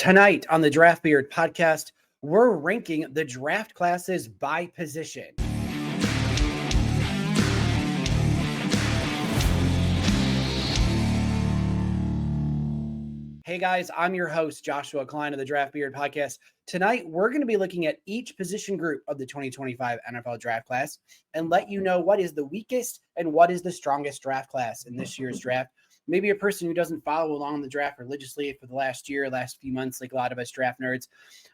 Tonight on the Draft Beard podcast, we're ranking the draft classes by position. Hey guys, I'm your host, Joshua Klein of the Draft Beard podcast. Tonight, we're going to be looking at each position group of the 2025 NFL draft class and let you know what is the weakest and what is the strongest draft class in this year's draft. Maybe a person who doesn't follow along the draft religiously for the last few months, like a lot of us draft nerds.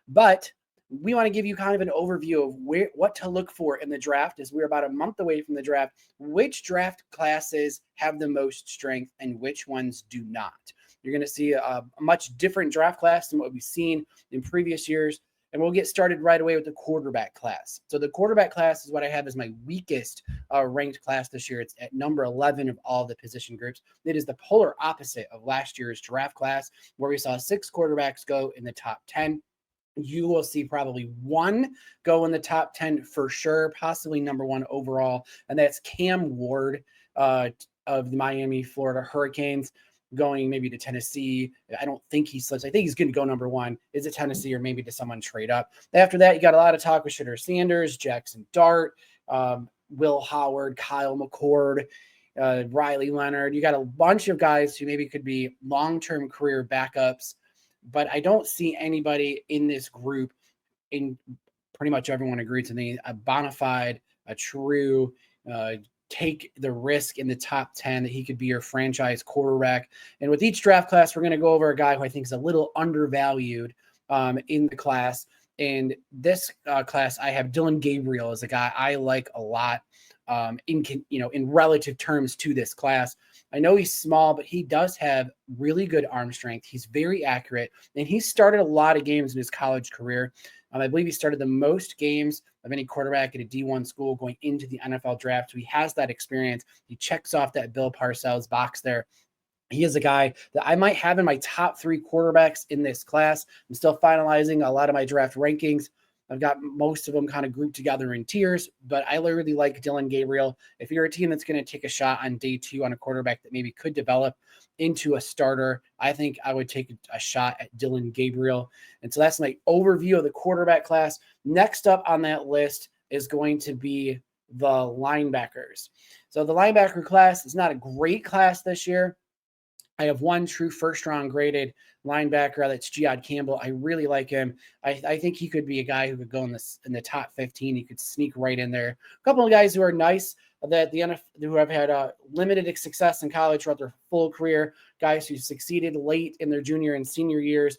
But we want to give you kind of an overview of what to look for in the draft as we're about a month away from the draft, which draft classes have the most strength and which ones do not. You're going to see a much different draft class than what we've seen in previous years. And we'll get started right away with the quarterback class. So the quarterback class is what I have as my weakest ranked class this year. It's at number 11 of all the position groups. It is the polar opposite of last year's draft class, where we saw 6 quarterbacks go in the top 10. You will see probably one go in the top 10 for sure, possibly number 1 overall. And that's Cam Ward of the Miami, Florida Hurricanes, going maybe to Tennessee. I don't think he slips. I think he's going to go number 1. Is it Tennessee or maybe to someone trade up? After that, you got a lot of talk with Shedeur Sanders, Jackson Dart, Will Howard, Kyle McCord, Riley Leonard. You got a bunch of guys who maybe could be long-term career backups, but I don't see anybody in this group, in pretty much everyone agrees with me, a bona fide, a true take the risk in the top 10 that he could be your franchise quarterback. And with each draft class, we're going to go over a guy who I think is a little undervalued in the class. And this class, I have Dillon Gabriel as a guy I like a lot in relative terms to this class. I know he's small, but he does have really good arm strength. He's very accurate, and he started a lot of games in his college career. I believe he started the most games of any quarterback at a D1 school going into the NFL draft. So he has that experience. He checks off that Bill Parcells box there. He is a guy that I might have in my top 3 quarterbacks in this class. I'm still finalizing a lot of my draft rankings. I've got most of them kind of grouped together in tiers, but I really like Dillon Gabriel. If you're a team that's going to take a shot on day 2 on a quarterback that maybe could develop into a starter, I think I would take a shot at Dillon Gabriel. And so that's my overview of the quarterback class. Next up on that list is going to be the linebackers. So the linebacker class is not a great class this year. I have one true first-round graded linebacker. That's Jihad Campbell. I really like him. I think he could be a guy who could go in the top 15. He could sneak right in there. A couple of guys who are nice who have had limited success in college throughout their full career, guys who succeeded late in their junior and senior years,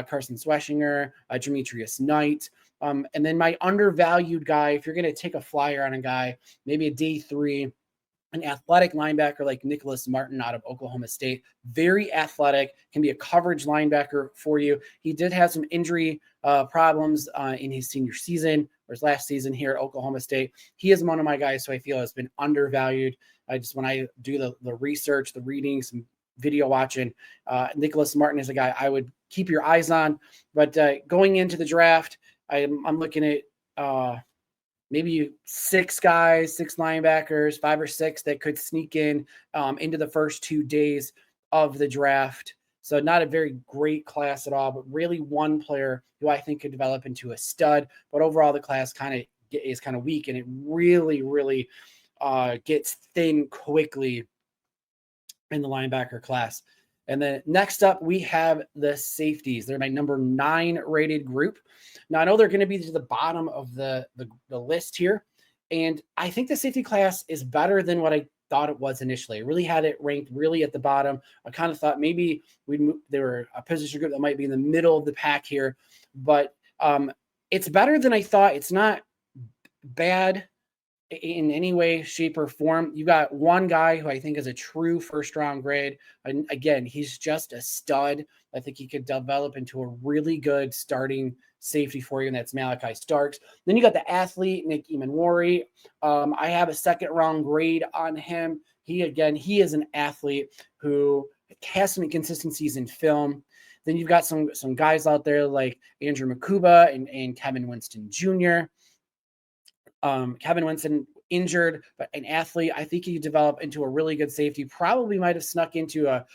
Carson Schweschinger, Demetrius Knight. And then my undervalued guy, if you're going to take a flyer on a guy, maybe a day 3, an athletic linebacker like Nicholas Martin out of Oklahoma State. Very athletic, can be a coverage linebacker for you. He did have some injury problems in his senior season or his last season here at Oklahoma State. He is one of my guys who I feel has been undervalued. When I do the research, the reading, some video watching, Nicholas Martin is a guy I would keep your eyes on. But going into the draft, I'm looking at maybe 6 linebackers, 5 or 6 that could sneak in into the first 2 days of the draft. So not a very great class at all, but really one player who I think could develop into a stud. But overall, the class is kind of weak, and it really, really gets thin quickly in the linebacker class. And then next up, we have the safeties. They're my number 9 rated group. Now, I know they're going to be to the bottom of the list here. And I think the safety class is better than what I thought it was initially. I really had it ranked really at the bottom. I kind of thought maybe they were a position group that might be in the middle of the pack here. But it's better than I thought. It's not bad in any way, shape, or form. You got one guy who I think is a true first-round grade. And again, he's just a stud. I think he could develop into a really good starting safety for you, and that's Malachi Starks. Then you got the athlete, Nick Emanwari. I have a second-round grade on him. He is an athlete who has some inconsistencies in film. Then you've got some guys out there like Andrew Makuba and Kevin Winston Jr., Kevin Winston injured, but an athlete. I think he developed into a really good safety. Probably might have snuck into a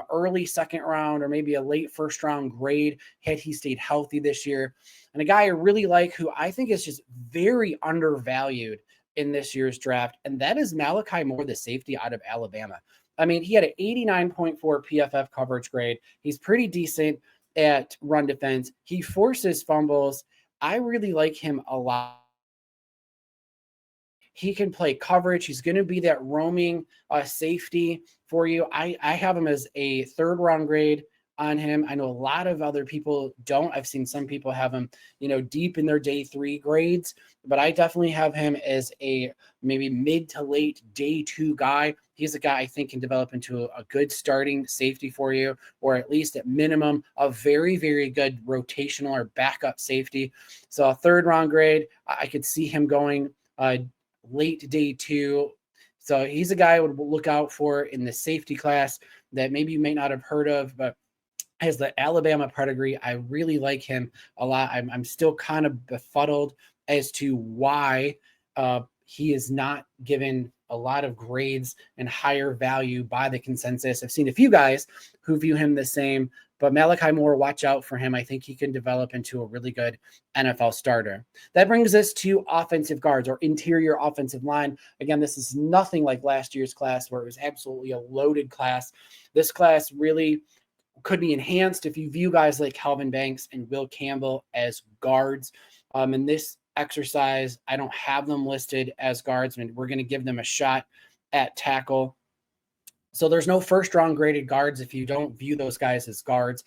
early second round or maybe a late first round grade had he stayed healthy this year. And a guy I really like who I think is just very undervalued in this year's draft, and that is Malachi Moore, the safety out of Alabama. I mean, he had an 89.4 PFF coverage grade. He's pretty decent at run defense. He forces fumbles. I really like him a lot. He can play coverage. He's going to be that roaming safety for you. I have him as a third round grade on him. I know a lot of other people don't. I've seen some people have him, deep in their day 3 grades, but I definitely have him as a maybe mid to late day 2 guy. He's a guy I think can develop into a good starting safety for you, or at least at minimum, a very, very good rotational or backup safety. So a third round grade, I could see him going late day 2. So he's a guy I would look out for in the safety class that maybe you may not have heard of, but has the Alabama pedigree. I really like him a lot. I'm still kind of befuddled as to why he is not given a lot of grades and higher value by the consensus. I've seen a few guys who view him the same, but Malachi Moore, watch out for him. I think he can develop into a really good NFL starter. That brings us to offensive guards or interior offensive line. Again, this is nothing like last year's class where it was absolutely a loaded class. This class really could be enhanced if you view guys like Calvin Banks and Will Campbell as guards. In this exercise, I don't have them listed as guards, and we're going to give them a shot at tackle. So there's no first round graded guards if you don't view those guys as guards.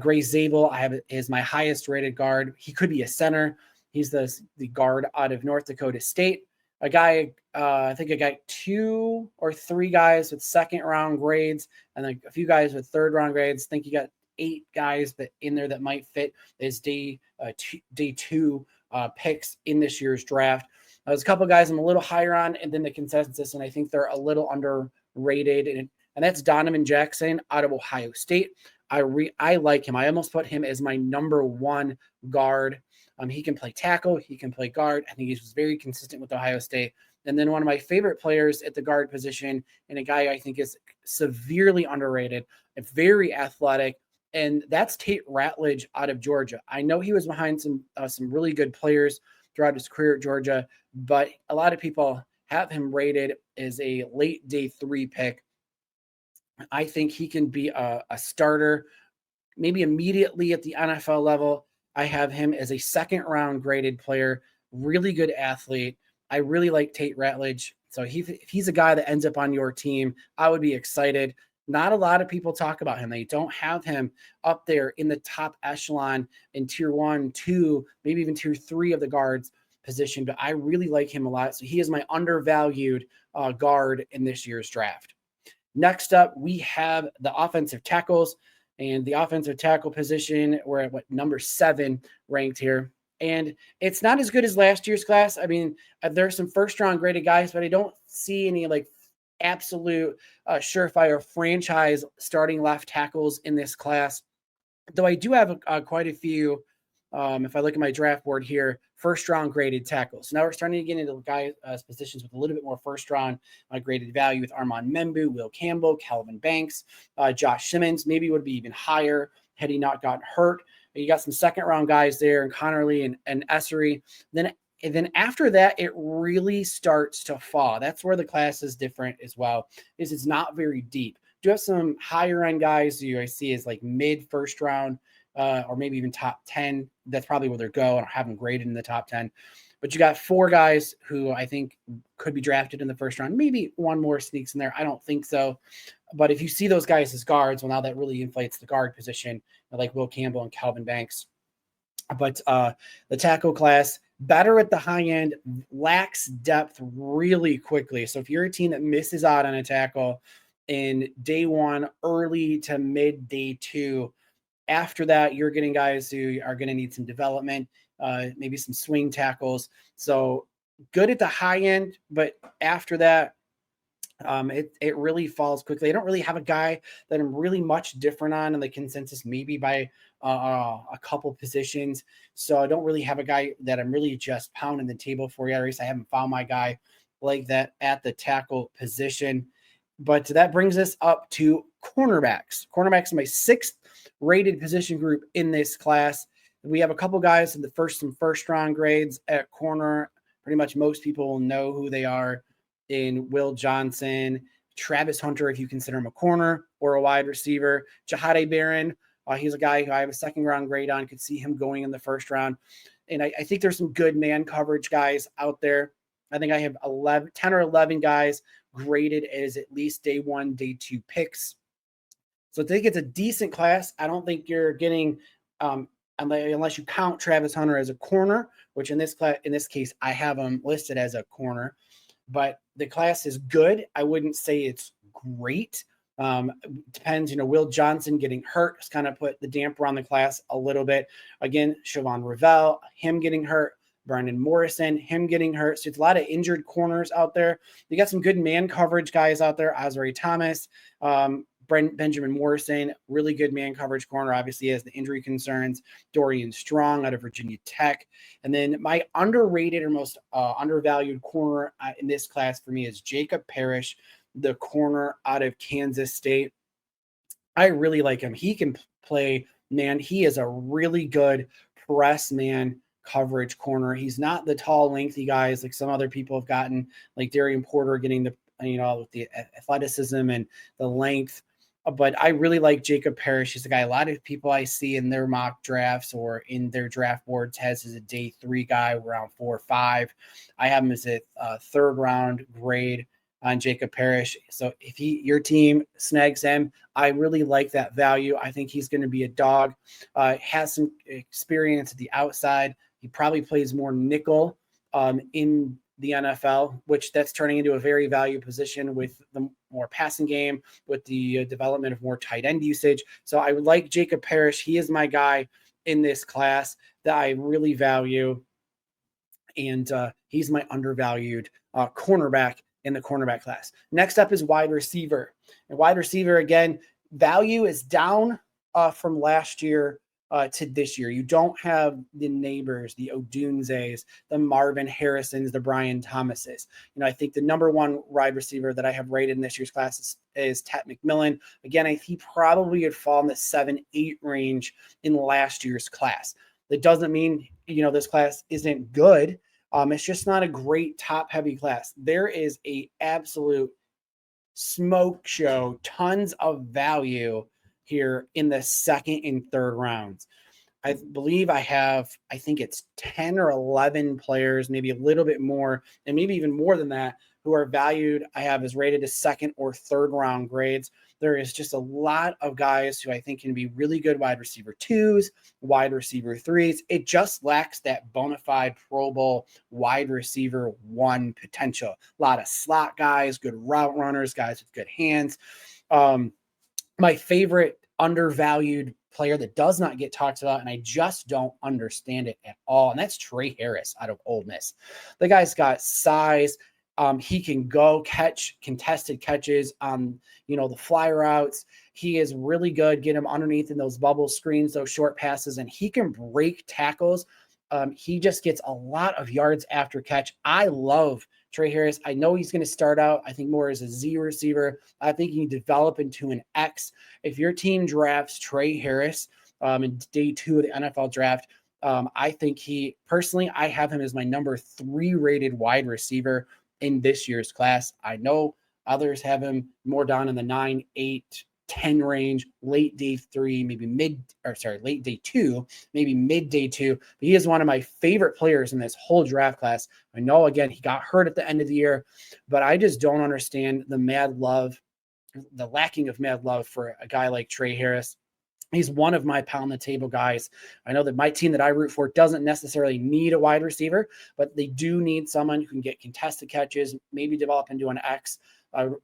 Gray Zabel, I have is my highest rated guard. He could be a center. He's the guard out of North Dakota State. A guy, I think I got 2 or 3 guys with second round grades, and then a few guys with third round grades. I think you got 8 guys that in there that might fit as day 2 picks in this year's draft. There's a couple of guys I'm a little higher on, and then the consensus, and I think they're a little underrated, and that's Donovan Jackson out of Ohio State. I like him. I almost put him as my number 1 guard. He can play tackle. He can play guard. I think he's very consistent with Ohio State. And then one of my favorite players at the guard position, and a guy I think is severely underrated, very athletic, and that's Tate Ratledge out of Georgia. I know he was behind some really good players throughout his career at Georgia, but a lot of people have him rated as a late day 3 pick. I think he can be a starter maybe immediately at the NFL level. I have him as a second round graded player, really good athlete. I really like Tate Ratledge. So if he's a guy that ends up on your team, I would be excited. Not a lot of people talk about him. They don't have him up there in the top echelon in tier 1, 2, maybe even tier 3 of the guards position, but I really like him a lot. So he is my undervalued guard in this year's draft. Next up, we have the offensive tackles. And the offensive tackle position, we're at number 7 ranked here. And it's not as good as last year's class. I mean, there's some first round graded guys, but I don't see any like absolute surefire franchise starting left tackles in this class. Though I do have quite a few, if I look at my draft board here, first round graded tackles. So now we're starting to get into guys positions with a little bit more first round graded value with Armand Membu, Will Campbell, Calvin Banks, Josh Simmons. Maybe would be even higher had he not gotten hurt. You got some second round guys there, and Connerly and Essery. Then after that, it really starts to fall. That's where the class is different as well. Is it's not very deep. Do have some higher end guys who I see as like mid first round. Or maybe even top 10. That's probably where they're going. I have them graded in the top 10. But you got 4 guys who I think could be drafted in the first round. Maybe one more sneaks in there. I don't think so. But if you see those guys as guards, well, now that really inflates the guard position, like Will Campbell and Calvin Banks. But the tackle class, better at the high end, lacks depth really quickly. So if you're a team that misses out on a tackle in day 1, early to mid day 2, after that, you're getting guys who are going to need some development, maybe some swing tackles. So good at the high end, but after that, it really falls quickly. I don't really have a guy that I'm really much different on in the consensus, maybe by a couple positions. So I don't really have a guy that I'm really just pounding the table for yet. At least I haven't found my guy like that at the tackle position. But that brings us up to cornerbacks. Cornerbacks are my 6th rated position group in this class. We have a couple guys in the first round grades at corner. Pretty much most people will know who they are in Will Johnson, Travis Hunter, if you consider him a corner or a wide receiver, Jahade Barron. He's a guy who I have a 2nd round grade on, could see him going in the 1st round. And I think there's some good man coverage guys out there. I think I have 10 or 11 guys graded as at least day 1, day 2 picks. So I think it's a decent class. I don't think you're getting, unless you count Travis Hunter as a corner, which in this case, I have him listed as a corner. But the class is good. I wouldn't say it's great. Depends, Will Johnson getting hurt has kind of put the damper on the class a little bit. Again, Siobhan Ravel, him getting hurt. Brandon Morrison, him getting hurt. So it's a lot of injured corners out there. You got some good man coverage guys out there. Osbury Thomas, Benjamin Morrison, really good man coverage corner. Obviously has the injury concerns. Dorian Strong out of Virginia Tech. And then my underrated or most undervalued corner in this class for me is Jacob Parrish, the corner out of Kansas State. I really like him. He can play, man. He is a really good press man coverage corner. He's not the tall, lengthy guys like some other people have gotten, like Darian Porter getting the, with the athleticism and the length. But I really like Jacob Parrish. He's a guy a lot of people I see in their mock drafts or in their draft boards has as a day 3 guy around 4 or 5. I have him as a 3rd round grade on Jacob Parrish. So if your team snags him, I really like that value. I think he's going to be a dog. Has some experience at the outside. He probably plays more nickel in the NFL, which that's turning into a very valuable position with the more passing game, with the development of more tight end usage. So I would like Jacob Parrish. He is my guy in this class that I really value. And he's my undervalued cornerback in the cornerback class. Next up is wide receiver. And wide receiver, again, value is down from last year to this year. You don't have the Neighbors, the Odunzes, the Marvin Harrisons, the Brian Thomases. I think the number 1 wide receiver that I have rated in this year's class is Tet McMillan. Again, he probably would fall in the 7-8 range in last year's class. That doesn't mean, this class isn't good. It's just not a great top-heavy class. There is a absolute smoke show, tons of value here in the 2nd and 3rd rounds. I believe I think it's 10 or 11 players, maybe a little bit more, and maybe even more than that, who are valued. I have as rated as 2nd or 3rd round grades. There is just a lot of guys who I think can be really good wide receiver 2s, wide receiver 3s. It just lacks that bona fide Pro Bowl wide receiver 1 potential. A lot of slot guys, good route runners, guys with good hands. My favorite undervalued player that does not get talked about, and I just don't understand it at all, and that's Trey Harris out of Ole Miss. The guy's got size. He can go catch contested catches on, the fly routes. He is really good. Get him underneath in those bubble screens, those short passes, and he can break tackles. He just gets a lot of yards after catch. I love Trey Harris. I know he's going to start out, I think, more as a Z receiver. I think he can develop into an X. If your team drafts Trey Harris in day 2 of the NFL draft, I think I have him as my number 3 rated wide receiver in this year's class. I know others have him more down in the 9, 8, 10 range, late day 3, late day 2, maybe mid day 2. But he is one of my favorite players in this whole draft class. I know, again, he got hurt at the end of the year, but I just don't understand the lacking of mad love for a guy like Trey Harris. He's one of my pound the table guys. I know that my team that I root for doesn't necessarily need a wide receiver, but they do need someone who can get contested catches, maybe develop into an X.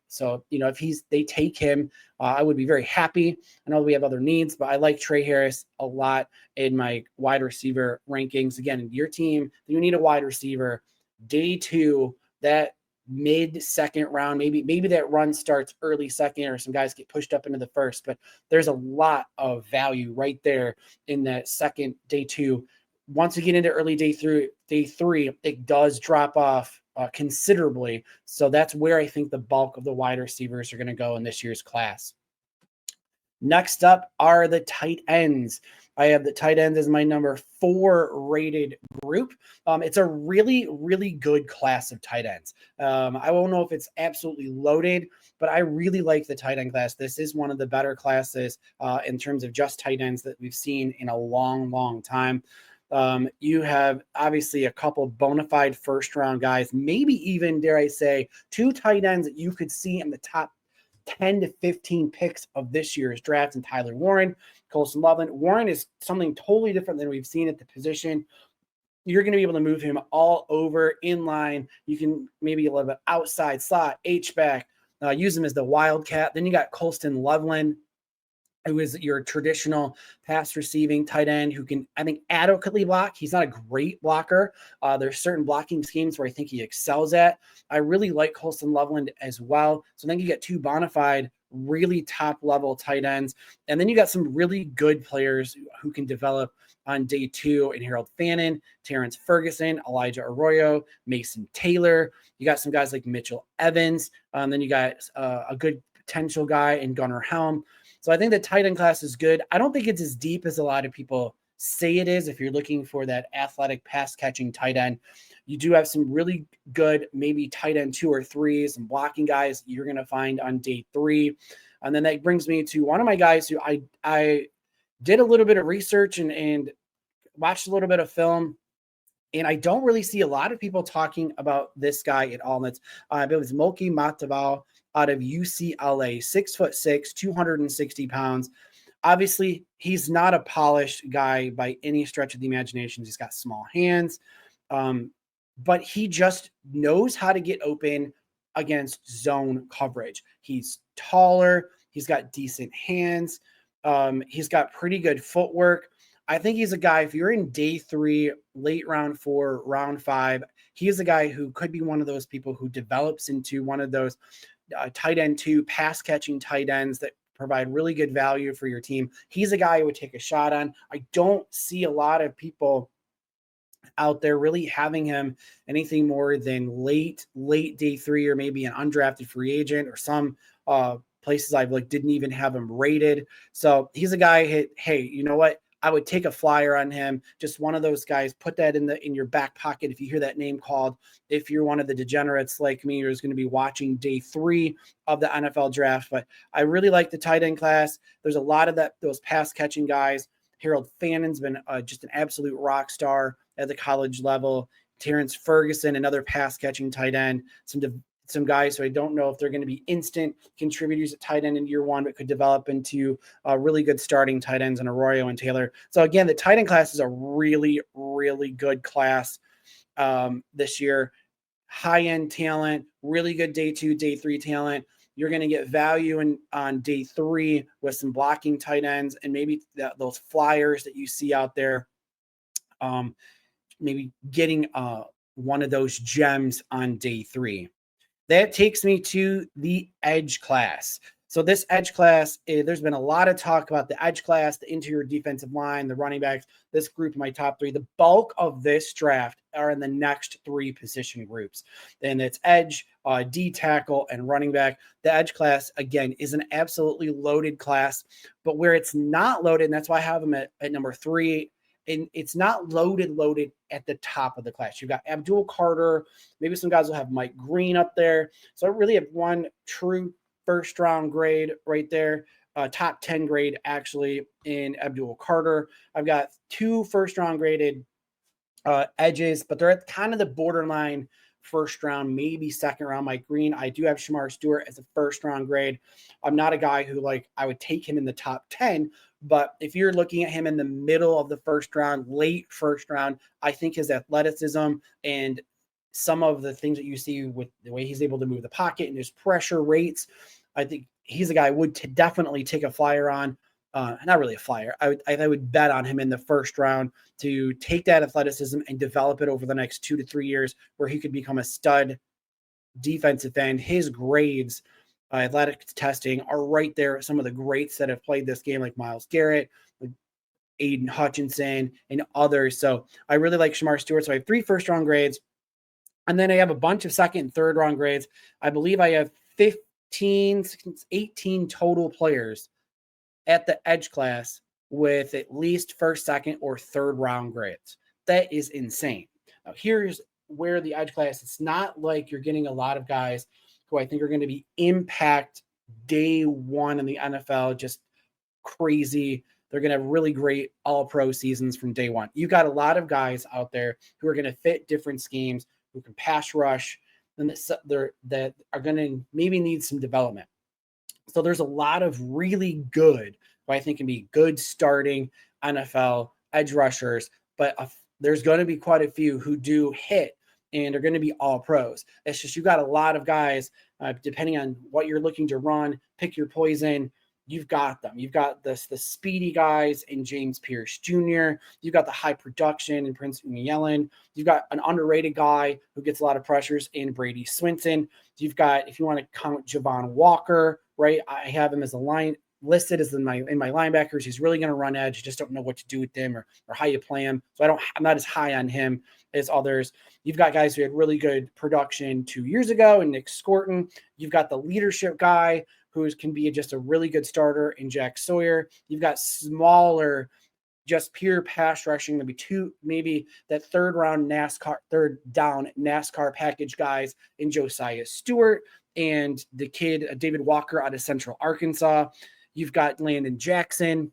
So, if they take him, I would be very happy. I know we have other needs, but I like Trey Harris a lot in my wide receiver rankings. Again, your team, you need a wide receiver. Day 2, that mid-second round, maybe that run starts early 2nd, or some guys get pushed up into the 1st, but there's a lot of value right there in that 2nd, day 2. Once you get into early day 3, it does drop off considerably. So that's where I think the bulk of the wide receivers are going to go in this year's class. Next up are the tight ends. I have the tight ends as my number 4 rated group. It's a really, really good class of tight ends. I won't know if it's absolutely loaded, but I really like the tight end class. This is one of the better classes in terms of just tight ends that we've seen in a long, long time. You have obviously a couple bona fide first round guys, maybe even, dare I say, 2 tight ends that you could see in the top 10 to 15 picks of this year's draft, and Tyler Warren, Colson Loveland. Warren is something totally different than we've seen at the position. You're going to be able to move him all over in line. You can maybe a little bit outside slot, H-back, use him as the wildcat. Then you got Colston Loveland, who is your traditional pass receiving tight end who can, I think, adequately block. He's not a great blocker. There's certain blocking schemes where I think he excels at. I really like Colston Loveland as well. So then you get 2 bona fide, really top level tight ends. And then you got some really good players who can develop on day 2 in Harold Fannin, Terrence Ferguson, Elijah Arroyo, Mason Taylor. You got some guys like Mitchell Evans. Then you got a good potential guy in Gunnar Helm. So I think the tight end class is good. I don't think it's as deep as a lot of people say it is. If you're looking for that athletic pass catching tight end, you do have some really good, maybe tight end 2 or 3, some blocking guys you're going to find on day 3. And then that brings me to one of my guys who I did a little bit of research and watched a little bit of film. And I don't really see a lot of people talking about this guy at all. And it's it was Moki Mataval out of UCLA, 6'6", 260 pounds. Obviously, he's not a polished guy by any stretch of the imagination. He's got small hands, but he just knows how to get open against zone coverage. He's taller. He's got decent hands. He's got pretty good footwork. I think he's a guy, if you're in day 3, late round 4, round 5, he is a guy who could be one of those people who develops into one of those tight end 2 pass catching tight ends that provide really good value for your team. He's a guy who would take a shot on. I don't see a lot of people out there really having him anything more than late day 3, or maybe an undrafted free agent, or some places I've didn't even have him rated. So he's a guy, hey, you know what? I would take a flyer on him. Just one of those guys. Put that in your back pocket if you hear that name called. If you're one of the degenerates like me, who's going to be watching day 3 of the NFL draft. But I really like the tight end class. There's a lot of those pass catching guys. Harold Fannin's been just an absolute rock star at the college level. Terrence Ferguson, another pass catching tight end. Some guys who I don't know if they're going to be instant contributors at tight end in year 1, but could develop into really good starting tight ends in Arroyo and Taylor. So again, the tight end class is a really, really good class this year. High-end talent, really good day 2, day 3 talent. You're going to get value on day 3 with some blocking tight ends and maybe those flyers that you see out there. Maybe getting one of those gems on day 3. That takes me to the edge class. So this edge class, there's been a lot of talk about the edge class, the interior defensive line, the running backs, this group, my top 3. The bulk of this draft are in the next 3 position groups. And it's edge, D tackle, and running back. The edge class, again, is an absolutely loaded class, but where it's not loaded, and that's why I have them at number 3, and it's not loaded at the top of the class. You've got Abdul Carter. Maybe some guys will have Mike Green up there. So I really have one true first round grade right there, top 10 grade actually in Abdul Carter. I've got 2 first round graded edges, but they're at kind of the borderline first round, maybe second round. Mike Green. I do have Shamar Stewart as a first round grade. I'm not a guy who I would take him in the top 10, but if you're looking at him in the middle of the first round, late first round, I think his athleticism and some of the things that you see with the way he's able to move the pocket and his pressure rates, I think he's a guy I would definitely take a flyer on. Not really a flyer. I would bet on him in the first round to take that athleticism and develop it over the next 2 to 3 years, where he could become a stud defensive end. His grades, athletic testing, are right there. Some of the greats that have played this game, like Myles Garrett, like Aiden Hutchinson, and others. So I really like Shamar Stewart. So I have 3 first round grades, and then I have a bunch of second and third round grades. I believe I have 18 total players at the edge class with at least first, second, or third round grades. That is insane. Now, here's where the edge class, it's not like you're getting a lot of guys who I think are going to be impact day one in the NFL, just crazy. They're going to have really great all pro seasons from day one. You got a lot of guys out there who are going to fit different schemes, who can pass rush, and that are going to maybe need some development. So there's a lot of really good, who I think can be good starting NFL edge rushers, but there's going to be quite a few who do hit and are going to be all pros. It's just you got a lot of guys, depending on what you're looking to run, pick your poison. You've got them. You've got the speedy guys in James Pierce Jr. You've got the high production in Prince Umayelin. You've got an underrated guy who gets a lot of pressures in Brady Swinton. You've got, if you want to count Javon Walker, right? I have him as a line listed as in my linebackers. He's really going to run edge. You just don't know what to do with him or how you play him. So I'm not as high on him as others. You've got guys who had really good production 2 years ago in Nick Scorton. You've got the leadership guy who can be just a really good starter in Jack Sawyer. You've got smaller, just pure pass rushing, maybe that third down NASCAR package guys in Josiah Stewart and the kid David Walker out of Central Arkansas. You've got Landon Jackson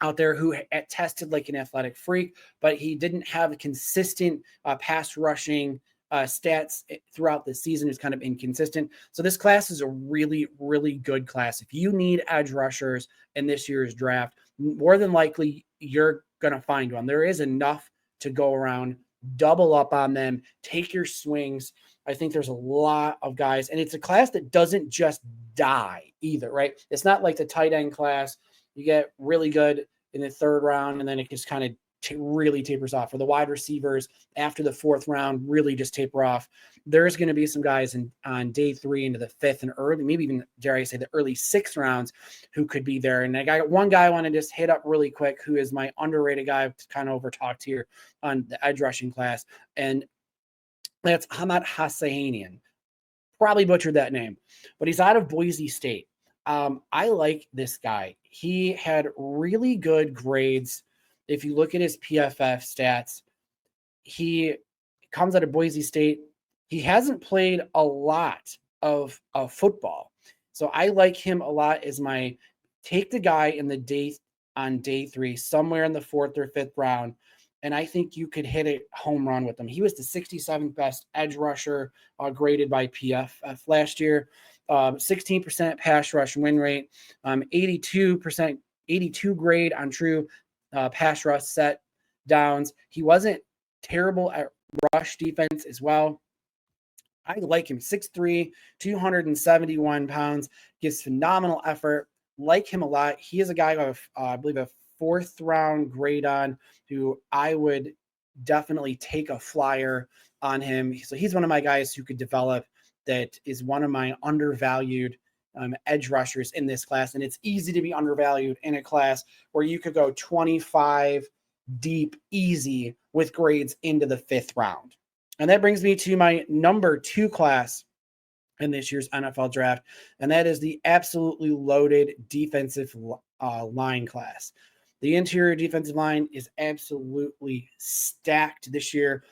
out there who tested like an athletic freak, but he didn't have a consistent pass rushing stats throughout the season. Is kind of inconsistent. So this class is a really, really good class. If you need edge rushers in this year's draft, more than likely you're going to find one. There is enough to go around. Double up on them. Take your swings. I think there's a lot of guys, and it's a class that doesn't just die either, right? It's not like the tight end class. You get really good in the third round, and then it just kind of really tapers off. Or the wide receivers after the fourth round really just taper off. There's going to be some guys on day 3 into the 5th and early, maybe even, dare I say, the early 6th rounds who could be there. And I got one guy I want to just hit up really quick, who is my underrated guy I've kind of overtalked here on the edge rushing class, and that's Hamad Hassanian. Probably butchered that name, but he's out of Boise State. I like this guy. He had really good grades. If you look at his PFF stats, he comes out of Boise State. He hasn't played a lot of football. So I like him a lot as my take the guy on day 3, somewhere in the 4th or 5th round. And I think you could hit a home run with him. He was the 67th best edge rusher graded by PFF last year. 16% pass rush win rate, 82 grade on true pass rush set downs. He wasn't terrible at rush defense as well. I like him. 6'3", 271 pounds, gives phenomenal effort. Like him a lot. He is a guy who I have, I believe, a 4th round grade on, who I would definitely take a flyer on him. So he's one of my guys who could develop, that is one of my undervalued edge rushers in this class. And it's easy to be undervalued in a class where you could go 25 deep easy with grades into the 5th round. And that brings me to my number 2 class in this year's NFL draft, and that is the absolutely loaded defensive line class. The interior defensive line is absolutely stacked this year.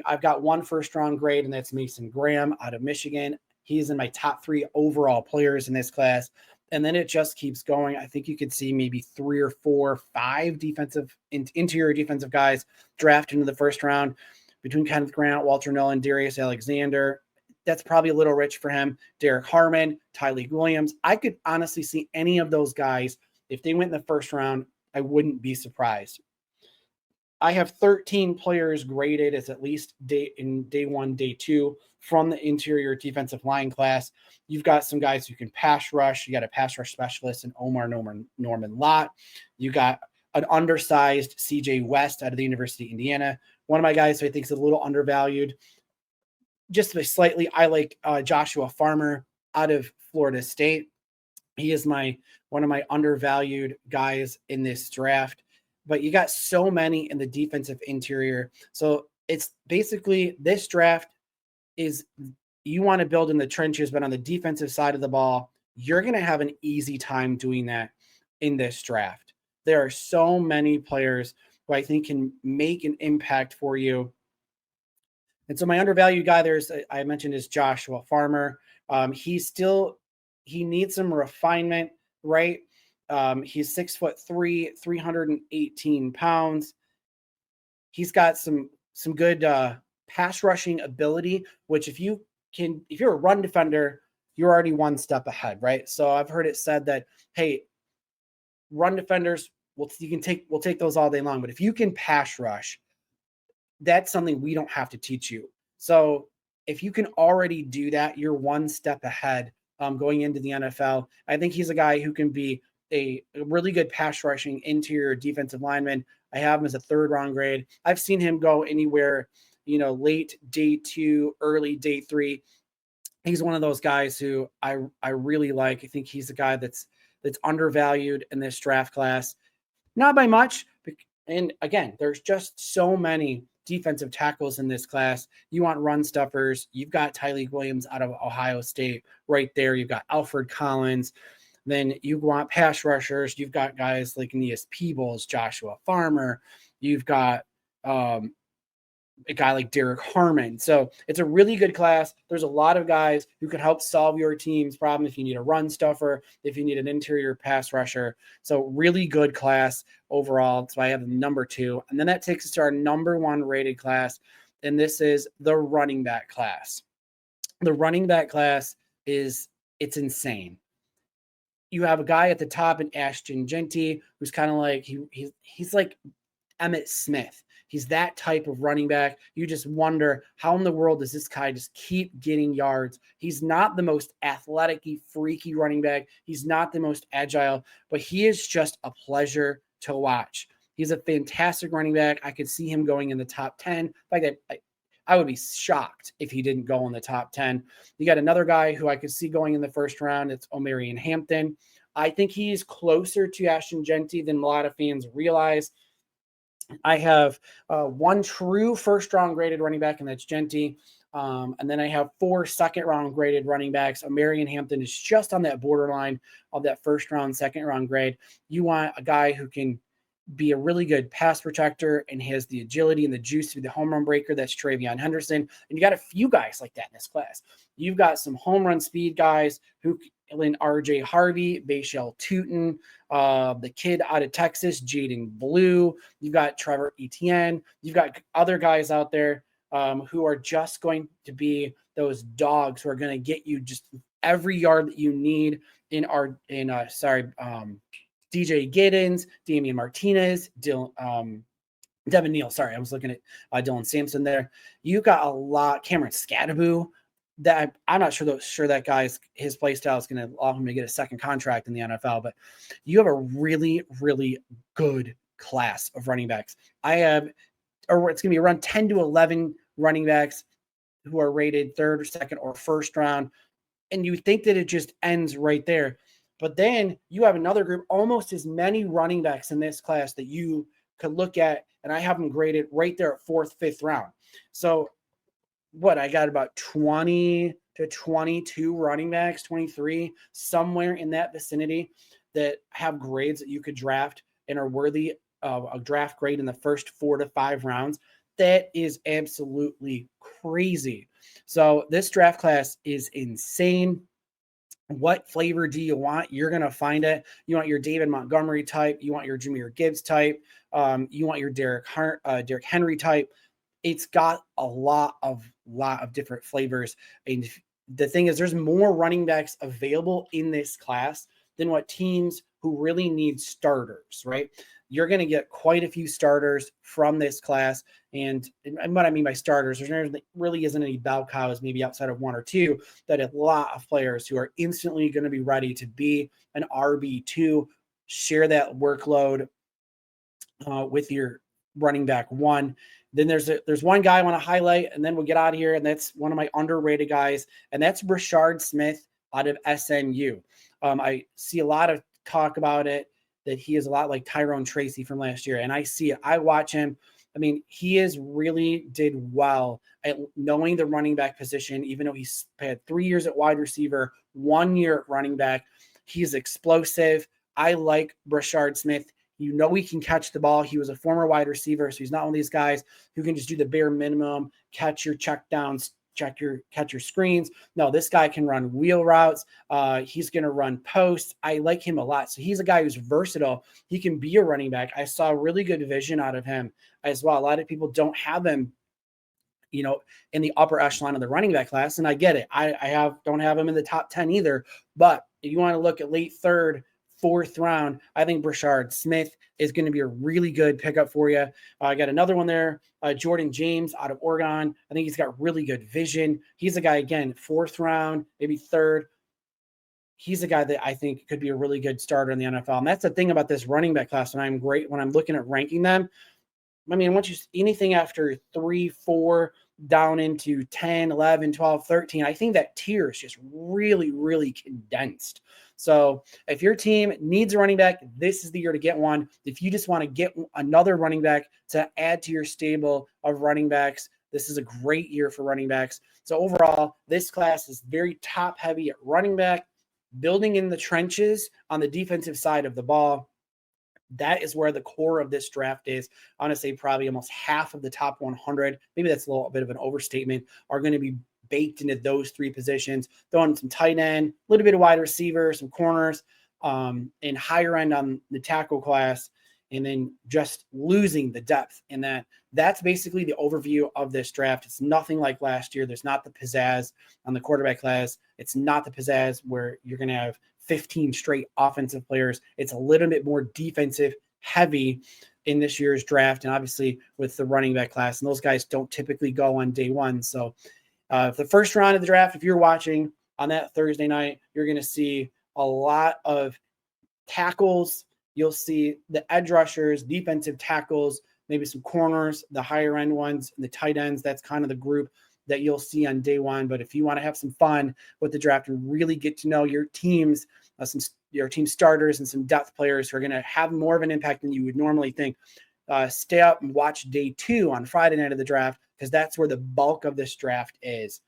I've got one first-round grade, and that's Mason Graham out of Michigan. He's in my top 3 overall players in this class, and then it just keeps going. I think you could see maybe 3 or 4, 5 interior defensive guys drafted into the first round between Kenneth Grant, Walter Nolan, Darius Alexander. That's probably a little rich for him. Derek Harmon, Tyleik Williams. I could honestly see any of those guys. If they went in the first round, I wouldn't be surprised. I have 13 players graded as at least day 1, day 2 from the interior defensive line class. You've got some guys who can pass rush. You got a pass rush specialist in Omar Norman Lott. You got an undersized CJ West out of the University of Indiana. One of my guys who I think is a little undervalued, just slightly, I like Joshua Farmer out of Florida State. He is one of my undervalued guys in this draft. But you got so many in the defensive interior. So it's basically, this draft is, you want to build in the trenches, but on the defensive side of the ball, you're going to have an easy time doing that in this draft. There are so many players who I think can make an impact for you. And so my undervalued guy I mentioned is Joshua Farmer. He needs some refinement, right? He's 6'3", 318 pounds. He's got some good pass rushing ability, which if you're a run defender, you're already one step ahead, right? So I've heard it said that, hey, run defenders, we'll take those all day long, but if you can pass rush, that's something we don't have to teach you. So if you can already do that, you're one step ahead going into the NFL. I think he's a guy who can be a really good pass rushing interior defensive lineman. I have him as a 3rd round grade. I've seen him go anywhere, late day 2, early day 3. He's one of those guys who I really like. I think he's a guy that's undervalued in this draft class. Not by much. And again, there's just so many defensive tackles in this class. You want run stuffers. You've got Tyleik Williams out of Ohio State right there. You've got Alfred Collins. Then you want pass rushers. You've got guys like Aeneas Peebles, Joshua Farmer. You've got a guy like Derek Harmon. So it's a really good class. There's a lot of guys who can help solve your team's problem if you need a run stuffer, if you need an interior pass rusher. So really good class overall. So I have number 2. And then that takes us to our number 1 rated class. And this is the running back class. The running back class it's insane. You have a guy at the top in Ashton Jeanty, who's kind of like, he's like Emmitt Smith. He's that type of running back. You just wonder, how in the world does this guy just keep getting yards? He's not the most athletic-y, freaky running back. He's not the most agile, but he is just a pleasure to watch. He's a fantastic running back. I could see him going in the top 10. In fact, I would be shocked if he didn't go in the top 10. You got another guy who I could see going in the 1st round. It's Omarion Hampton. I think he's closer to Ashton Jeanty than a lot of fans realize. I have 1 true 1st round graded running back, and that's Jeanty. And then I have 4 2nd round graded running backs. Omarion Hampton is just on that borderline of that 1st round, 2nd round grade. You want a guy who can be a really good pass protector and has the agility and the juice to be the home run breaker. That's Travion Henderson. And you got a few guys like that in this class. You've got some home run speed guys who RJ Harvey, Bashal Tootin, the kid out of Texas, Jaden Blue. You've got Trevor Etienne. You've got other guys out there who are just going to be those dogs who are going to get you just every yard that you need DJ Giddens, Damian Martinez, Devin Neal. Sorry, I was looking at Dylan Sampson there. You got a lot. Cameron Scadaboo. That I'm not sure that his play style is going to allow him to get a 2nd contract in the NFL. But you have a really, really good class of running backs. It's going to be around 10 to 11 running backs who are rated 3rd or 2nd or 1st round. And you think that it just ends right there. But then you have another group, almost as many running backs in this class that you could look at, and I have them graded right there at 4th, 5th round. So I got about 20 to 22 running backs, 23, somewhere in that vicinity that have grades that you could draft and are worthy of a draft grade in the first 4 to 5 rounds. That is absolutely crazy. So this draft class is insane. What flavor do you want? You're going to find it. You want your David Montgomery type. You want your Jahmyr Gibbs type. You want your Derrick Henry type. It's got a lot of different flavors. And the thing is, there's more running backs available in this class than what teams who really need starters, right? You're going to get quite a few starters from this class. And what I mean by starters, there really isn't any bell cows, maybe outside of 1 or 2, that a lot of players who are instantly going to be ready to be an RB2, share that workload with your running back 1. Then there's one guy I want to highlight, and then we'll get out of here, and that's one of my underrated guys, and that's Brashard Smith out of SMU. I see a lot of talk about it, that he is a lot like Tyrone Tracy from last year, and I see it. I watch him. I mean, he really did well at knowing the running back position, even though he's had 3 years at wide receiver, 1 year at running back. He's explosive. I like Brashard Smith. You know he can catch the ball. He was a former wide receiver, so he's not one of these guys who can just do the bare minimum, catch your check downs, catch your screens. No, this guy can run wheel routes. He's going to run posts. I like him a lot. So he's a guy who's versatile. He can be a running back. I saw really good vision out of him as well. A lot of people don't have him, in the upper echelon of the running back class. And I get it. I don't have him in the top 10 either. But if you want to look at late third, fourth round, I think Brashard Smith is going to be a really good pickup for you. I got another one there, Jordan James out of Oregon. I think he's got really good vision. He's a guy, again, fourth round, maybe third. He's a guy that I think could be a really good starter in the NFL. And that's the thing about this running back class. When I'm looking at ranking them, I mean, once you anything after 3, 4, down into 10, 11, 12, 13, I think that tier is just really, really condensed. So if your team needs a running back, this is the year to get one. If you just want to get another running back to add to your stable of running backs, this is a great year for running backs. So overall, this class is very top heavy at running back, building in the trenches on the defensive side of the ball. That is where the core of this draft is. I want to say probably almost half of the top 100, maybe that's a little bit of an overstatement, are going to be baked into those three positions. Throwing some tight end, a little bit of wide receiver, some corners, and higher end on the tackle class, and then just losing the depth in that. That's basically the overview of this draft. It's nothing like last year. There's not the pizzazz on the quarterback class. It's not the pizzazz where you're going to have 15 straight offensive players. It's a little bit more defensive heavy in this year's draft. And obviously with the running back class, and those guys don't typically go on day one. So the first round of the draft, if you're watching on that Thursday night, you're going to see a lot of tackles. You'll see the edge rushers, defensive tackles, maybe some corners, the higher end ones, and the tight ends. That's kind of the group that you'll see on day one. But if you want to have some fun with the draft and really get to know your teams, your team starters and some depth players who are going to have more of an impact than you would normally think, stay up and watch day 2 on Friday night of the draft, because that's where the bulk of this draft is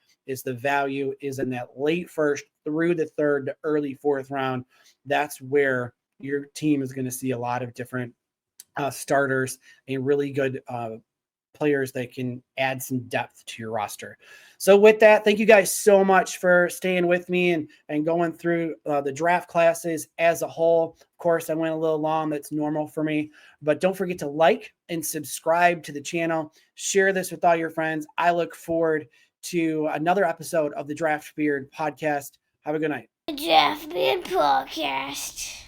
the value is in that late first through the third to early fourth round. That's where your team is going to see a lot of different starters and really good players that can add some depth to your roster. So with that, thank you guys so much for staying with me and going through the draft classes as a whole. Of course, I went a little long. That's normal for me. But don't forget to like and subscribe to the channel. Share this with all your friends. I look forward to another episode of the Draft Beard podcast. Have a good night. The Draft Beard Podcast.